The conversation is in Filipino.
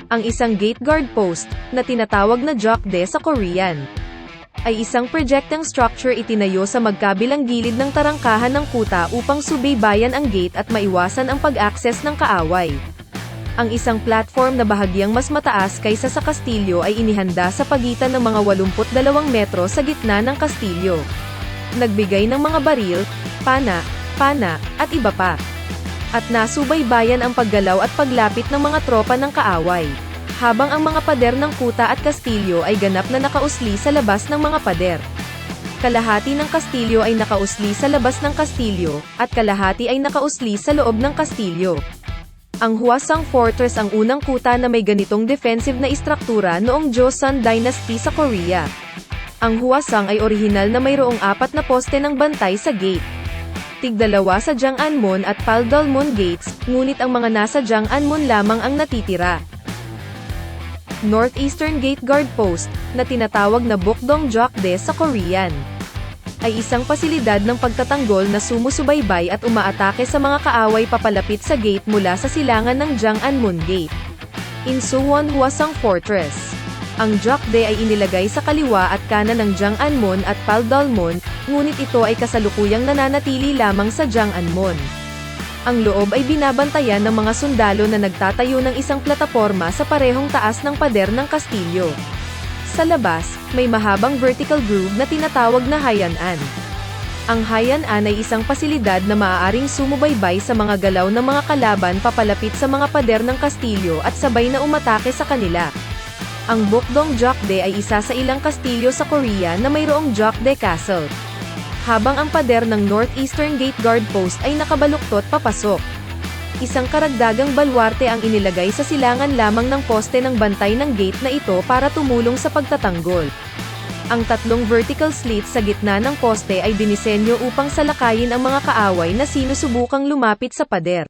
Ang isang gate guard post, na tinatawag na jokde sa Korean, ay isang projectang structure itinayo sa magkabilang gilid ng tarangkahan ng kuta upang subaybayan ang gate at maiwasan ang pag-access ng kaaway. Ang isang platform na bahagyang mas mataas kaysa sa kastilyo ay inihanda sa pagitan ng mga 82 metro sa gitna ng kastilyo. Nagbigay ng mga baril, pana, at iba pa. At nasubaybayan ang paggalaw at paglapit ng mga tropa ng kaaway. Habang ang mga pader ng kuta at kastilyo ay ganap na nakausli sa labas ng mga pader. Kalahati ng kastilyo ay nakausli sa labas ng kastilyo, at kalahati ay nakausli sa loob ng kastilyo. Ang Hwasong Fortress ang unang kuta na may ganitong defensive na istruktura noong Joseon Dynasty sa Korea. Ang Hwasong ay orihinal na mayroong 4 na poste ng bantay sa gate. Tig-2 sa Janganmun at Paldolmun gates, ngunit ang mga nasa Janganmun lamang ang natitira. Northeastern Gate Guard Post, na tinatawag na Bukdong Jokde sa Korean, ay isang pasilidad ng pagtatanggol na sumusubaybay at umaatake sa mga kaaway papalapit sa gate mula sa silangan ng Janganmun Gate. Insuwon Hwasong Fortress. Ang jokde ay inilagay sa kaliwa at kanan ng Janganmun at Paldolmun, ngunit ito ay kasalukuyang nananatili lamang sa Janganmun. Ang loob ay binabantayan ng mga sundalo na nagtatayo ng isang plataporma sa parehong taas ng pader ng kastilyo. Sa labas, may mahabang vertical groove na tinatawag na Hayanan. Ang Hayanan ay isang pasilidad na maaaring sumubaybay sa mga galaw ng mga kalaban papalapit sa mga pader ng kastilyo at sabay na umatake sa kanila. Ang Bukdong Jokde ay isa sa ilang kastilyo sa Korea na mayroong Jokde Castle. Habang ang pader ng Northeastern Gate Guard Post ay nakabaluktot papasok. Isang karagdagang balwarte ang inilagay sa silangan lamang ng poste ng bantay ng gate na ito para tumulong sa pagtatanggol. Ang 3 vertical slits sa gitna ng poste ay dinisenyo upang salakayin ang mga kaaway na sinusubukang lumapit sa pader.